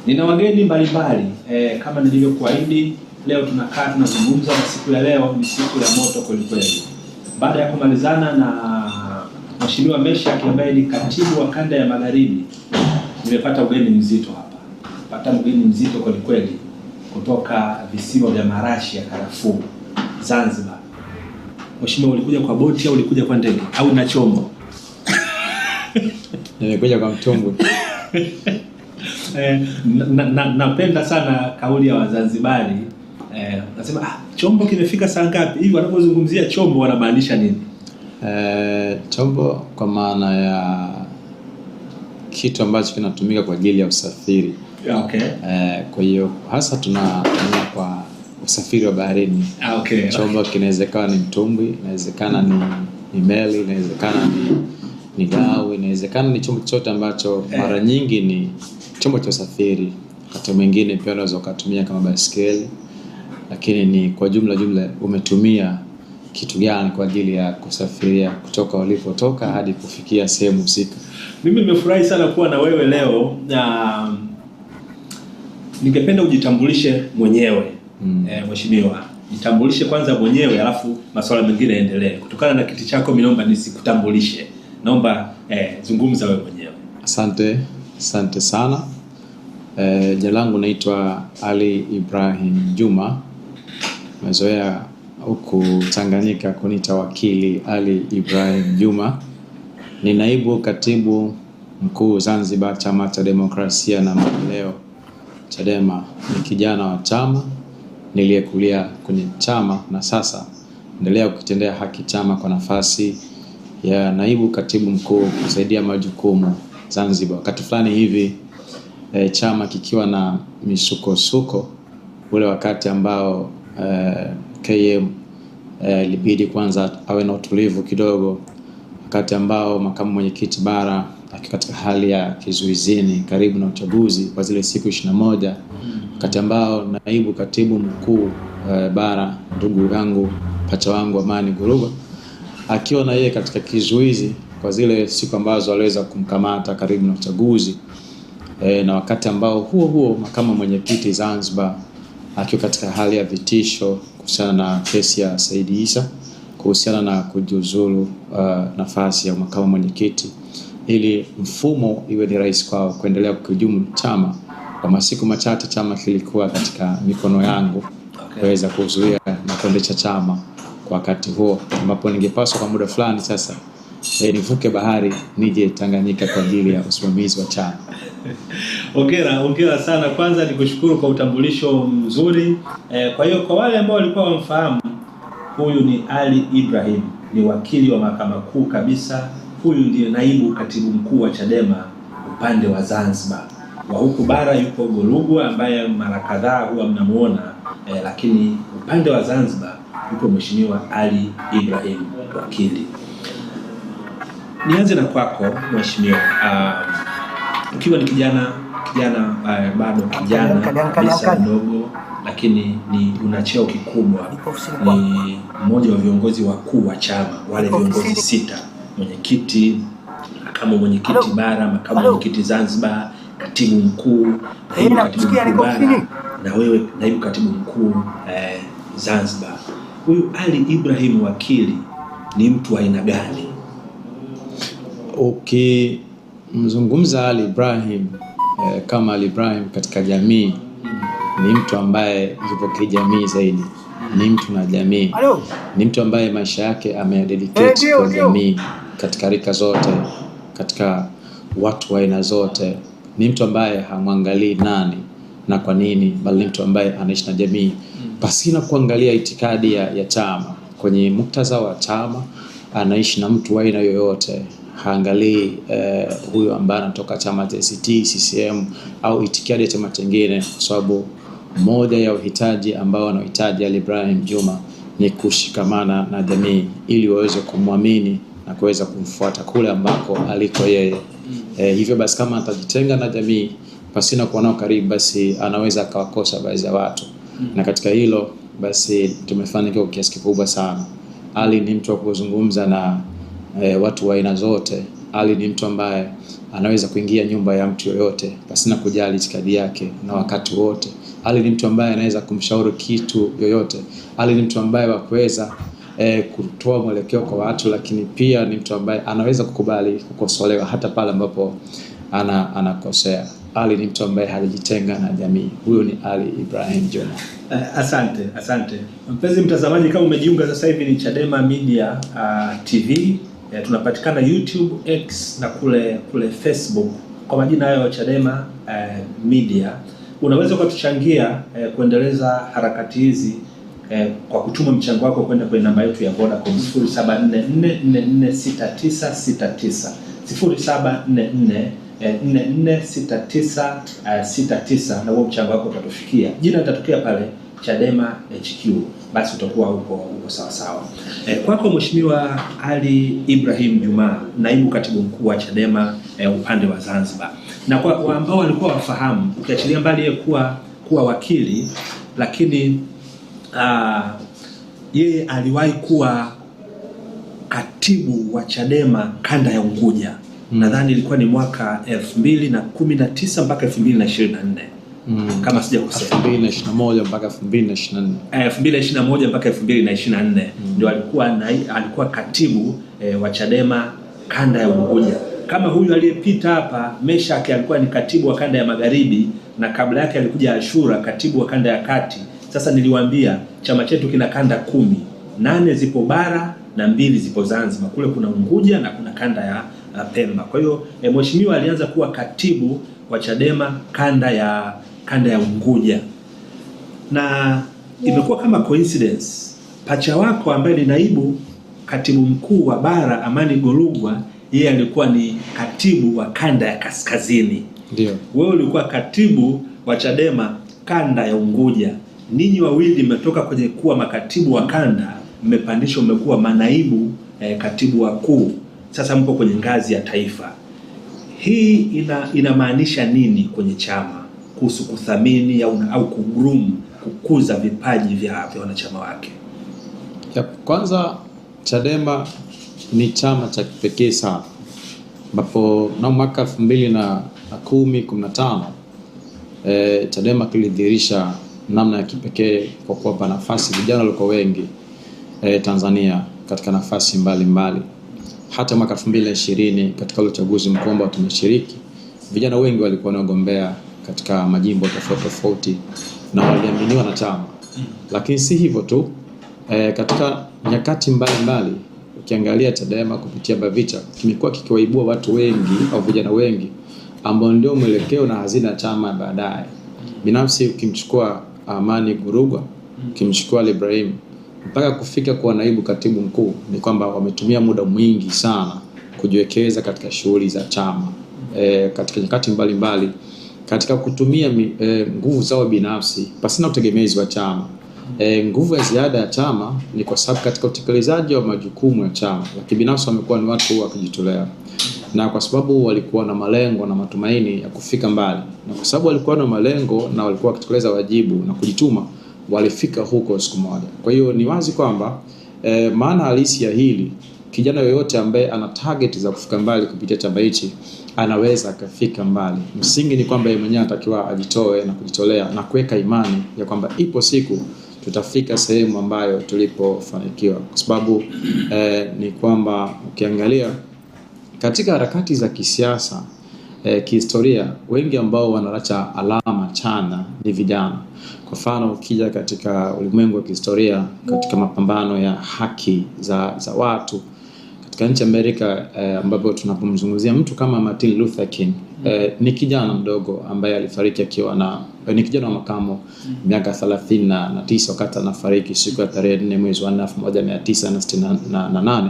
Nina wageni mbalimbali kama nilivyokuahidi. Leo tunakaa tunazungumza, na siku ya leo ni siku ya moto kweli kweli. Baada ya kumalizana na Mheshimiwa Meshaki ambaye ni katibu wa kanda ya Magharibi, nimepata ugeni mzito hapa. Pata mgeni mzito kweli kweli kutoka visiwa vya marashi ya karafuu, Zanzibar. Mheshimiwa, ulikuja kwa boti au ulikuja kwa ndege au na chombo? Nimekuja kwa mtumbwi. Napenda sana kauli ya Wazanzibari. Nasema chombo kimefika saa ngapi? Hivi wanapozungumzia chombo wanamaanisha nini? Chombo kwa maana ya kitu ambacho kinatumika kwa ajili ya usafiri. Okay. Kwa hiyo hasa tunatumia kwa usafiri wa baharini. Okay. Chombo kinawezekana ni mtumbwi, inawezekana ni meli, inawezekana ni dau, inawezekana ni chombo chote ambacho mara nyingi ni chombo cha usafiri. Wakati mwingine pia unaweza kutumia kama baiskeli, lakini ni kwa jumla umetumia kitu gani kwa ajili ya kusafiria kutoka ulipotoka hadi kufikia sehemu husika. Mimi nimefurahi sana kuwa na wewe leo, na ningependa ujitambulishe mwenyewe. Mheshimiwa, jitambulishe kwanza mwenyewe, alafu masuala mengine yaendelee. Kutokana na kiti chako mimi naomba nisikutambulishe. Naomba zungumza wewe mwenyewe. Asante sana. Jina langu naitwa Ali Ibrahim Juma. Mazoea huku Tanganyika kuniita wakili Ali Ibrahim Juma. Ni naibu katibu mkuu Zanzibar, Chama cha Demokrasia na Maendeleo, Chadema. Ni kijana wa chama niliyekulia kwenye chama, na sasa endelea kukitendea haki chama kwa nafasi ya naibu katibu mkuu kusaidia majukumu Zanzibar. Wakati fulani hivi chama kikiwa na misukosuko, ule wakati ambao KM libidi kwanza awe na utulivu kidogo, wakati ambao makamu mwenyekiti bara akiwa katika hali ya kizuizini karibu na uchaguzi kwa zile siku 21, wakati ambao naibu katibu mkuu bara ndugu yangu pacha wangu Amani Guruga akiwa na yeye katika kizuizi kwa zile siku ambazo aliweza kumkamata karibu na uchaguzi, na wakati ambao huo makamu mwenyekiti Zanzibar akiwa katika hali ya vitisho kuhusiana na kesi ya Said Issa, kuhusiana na kujiuzulu nafasi ya makamu mwenyekiti, ili mfumo iwe ni rahisi kwao kuendelea kuhujumu chama. Kwa masiku machache chama kilikuwa katika mikono yangu kuweza kuzuia na kuendesha chama kwa wakati huo, ambapo ningepaswa kwa muda fulani sasa nivuke bahari nije Tanganyika kwa ajili ya usimamizi wa chama. Hongera sana. Kwanza nikushukuru kwa utambulisho mzuri. Kwa hiyo kwa wale ambao walikuwa wamfahamu, huyu ni Ali Ibrahim, ni wakili wa mahakama kuu kabisa. Huyu ndiye naibu katibu mkuu wa Chadema upande wa Zanzibar. Wa huku bara yuko Guruga ambaye mara kadhaa huwa mnamuona, lakini upande wa Zanzibar yuko Mheshimiwa Ali Ibrahim, wakili. Nianze na kwako Mheshimiwa. Ukiwa ni kijana bado kijana kabisa mdogo, lakini ni una cheo kikubwa, ni mmoja wa viongozi wakuu wa chama, wale viongozi 6: mwenyekiti, makamu mwenyekiti bara, makamu mwenyekiti Zanzibar, katibu mkuu, naibu katibu mkuu bara, na wewe naibu katibu mkuu Zanzibar. Huyu Ali Ibrahim wakili ni mtu wa aina gani? Mzungumza Ali Ibrahim kama Ali Ibrahim katika jamii, ni mtu ambaye yupo kijamii zaidi, ni mtu na jamii, ni mtu ambaye maisha yake amededicate kwa jamii katika rika zote, katika watu wa aina zote. Ni mtu ambaye hamwangalii nani na kwa nini, bali ni mtu ambaye anaishi na jamii pasina kuangalia itikadi ya chama. Kwenye muktadha wa chama anaishi na mtu wa aina yoyote, haangalii huyo ambaye anatoka chama cha ACT, CCM au itikadi ya chama kingine, kwa sababu moja ya uhitaji ambao anahitaji Ali Ibrahim Juma ni kushikamana na jamii ili waweze kumwamini na kuweza kumfuata kule ambako aliko yeye. Hivyo basi kama atajitenga na jamii pasina kuwa nao karibu, basi anaweza akawakosa baadhi ya watu. Na katika hilo basi tumefanikiwa kwa kiasi kikubwa sana. Ali ni mtu wa kuzungumza na watu wa aina zote, Ali ni mtu ambaye anaweza kuingia nyumba ya mtu yoyote pasina kujali itikadi yake na wakati wote. Ali ni mtu ambaye anaweza kumshauri kitu yoyote. Ali ni mtu ambaye wakuweza kutoa mwelekeo kwa watu, lakini pia ni mtu ambaye anaweza kukubali kukosolewa hata pale ambapo anakosea. Ali ni mtu ambaye halijitenga na jamii. Huyo ni Ali Ibrahim Juma. Asante. Mpenzi mtazamaji, kama umejiunga sasa hivi, ni Chadema Media TV. Tunapatikana YouTube, X na kule Facebook kwa majina hayo Chadema Media. Unaweza kutuchangia kuendeleza harakati hizi kwa kutuma mchango wako kwenda kwenye namba yetu ya Vodacom 0744446969 0744446969, na huo mchango wako utatufikia. Jina litatokea pale Chadema HQ, basi utakuwa uko sawa sawa. Kwako Mheshimiwa Ali Ibrahim Juma, naibu katibu mkuu wa Chadema upande wa Zanzibar, na kwa ambao walikuwa wafahamu, ukiachilia mbali yeye kuwa wakili, lakini yeye aliwahi kuwa katibu wa Chadema kanda ya Unguja. Nadhani ilikuwa ni mwaka 2019 mpaka 2024. Kama sijakosea 2021 mpaka 2024. 2021 mpaka 2024 ndio alikuwa katibu wa Chadema kanda ya Unguja. Kama huyu aliyepita hapa Meshaki alikuwa ni katibu wa kanda ya Magharibi, na kabla yake alikuja Ashura katibu wa kanda ya Kati. Sasa niliwaambia chama chetu kina kanda 10, 8 zipo bara na 2 zipo Zanzibar. Kule kuna Unguja na kuna kanda ya Pemba. Kwa hiyo mheshimiwa alianza kuwa katibu wa Chadema kanda ya Unguja, na imekuwa kama coincidence, pacha wako ambaye ni naibu katibu mkuu wa bara Amani Golugwa, yeye alikuwa ni katibu wa kanda ya Kaskazini. Ndio. Wewe ulikuwa katibu wa Chadema kanda ya Unguja. Ninyi wawili mmetoka kwenye kuwa makatibu wa kanda, mmepandishwa, mmekuwa manaibu katibu wakuu. Sasa mpo kwenye ngazi ya taifa. Hii inamaanisha nini kwenye chama kuhusu kuthamini au kugroom, kukuza vipaji vya wanachama wake? Kwanza Chadema ni chama cha kipekee sana, ambapo na mwaka 2010-15 Chadema kilidhihirisha namna ya kipekee kwa kuwapa nafasi vijana walikuwa wengi Tanzania katika nafasi mbalimbali. Hata mwaka 2020 katika uchaguzi mkuu ambao tumeshiriki, vijana wengi walikuwa wanagombea katika majimbo tofauti na waliaminiwa na chama. Lakini si hivyo tu, katika nyakati mbalimbali ukiangalia Chadema kupitia BAVICHA kimekuwa kikiwaibua watu wengi au vijana wengi ambao ndio mwelekeo na hazina chama baadaye. Binafsi ukimchukua Amani Golugwa, ukimchukua Ali Ibrahim, mpaka kufika kuwa naibu katibu mkuu, ni kwamba wametumia muda mwingi sana kujiwekeza katika shughuli za chama katika nyakati mbalimbali, katika kutumia nguvu zao binafsi pasina utegemezi wa chama. Nguvu ya ziada ya chama ni kwa sababu katika utekelezaji wa majukumu ya chama, lakini binafsi wamekuwa ni watu wa kujitolea, na kwa sababu walikuwa na malengo na matumaini ya kufika mbali, na kwa sababu walikuwa na malengo na walikuwa wakitekeleza wajibu na kujituma, walifika huko siku moja. Kwa hiyo ni wazi kwamba maana halisi ya hili, kijana yoyote ambaye ana target za kufika mbali kupitia chama hichi anaweza akafika mbali. Msingi ni kwamba yeye mwenyewe anatakiwa ajitoe na kujitolea na kuweka imani ya kwamba ipo siku tutafika sehemu ambayo tulipofanikiwa. Kwa sababu ni kwamba ukiangalia katika harakati za kisiasa kihistoria, wengi ambao wanaacha alama chana ni vijana. Kwa mfano ukija katika ulimwengu wa kihistoria, katika mapambano ya haki za watu katika nchi Amerika, ambapo tunapomzungumzia mtu kama Martin Luther King, ni kijana mdogo ambaye alifariki akiwa ni kijana wa makamo miaka 39 wakati anafariki siku ya tarehe 4 mwezi wa 1968,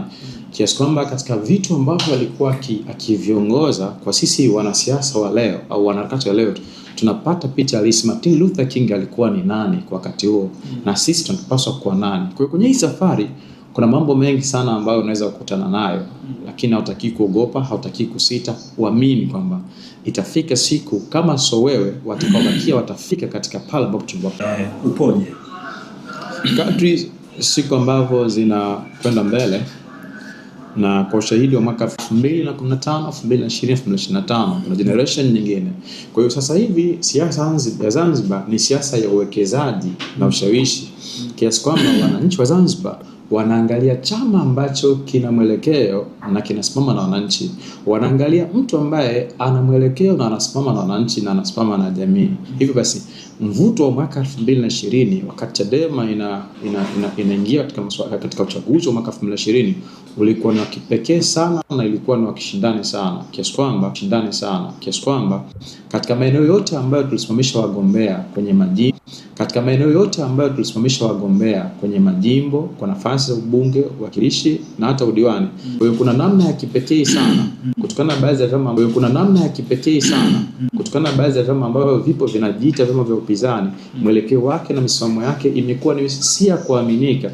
kiasi kwamba katika vitu ambavyo alikuwa akiviongoza kwa sisi wanasiasa wa leo au wanaharakati wa leo, tunapata picha halisi Martin Luther King alikuwa ni nani kwa wakati huo, na sisi tunapaswa kuwa nani. Kwa hiyo kwenye hii safari kuna mambo mengi sana ambayo unaweza kukutana nayo, lakini hautaki kuogopa, hautaki kusita, uamini kwamba itafika siku kama so wewe watakaobakia watafika katika pale ambapo tulipokuwa. Upoje kadri siku ambavyo zinakwenda mbele, na kwa ushahidi wa mwaka 2015, 2020, 2025 kuna generation nyingine. Kwa hiyo sasa hivi siasa ya Zanzibar ni siasa ya uwekezaji na ushawishi, kiasi kwamba wananchi wa Zanzibar wanaangalia chama ambacho kina mwelekeo na kinasimama na wananchi. Wanaangalia mtu ambaye ana mwelekeo na anasimama na wananchi na anasimama na jamii. Hivyo basi mvuto wa mwaka 2020 wakati Chadema inaingia katika uchaguzi wa mwaka 2020 ulikuwa ni wa kipekee sana na ilikuwa ni wa kishindani sana, kiasi kwamba katika maeneo yote ambayo tulisimamisha wagombea kwenye majimbo kwa nafasi za ubunge, uwakilishi na hata udiwani. Kwa hiyo kuna namna ya kipekee sana kutokana na baadhi ya vyama ambavyo vipo vinajiita vyama vya upinzani, mwelekeo wake na misimamo yake imekuwa ni si ya kuaminika.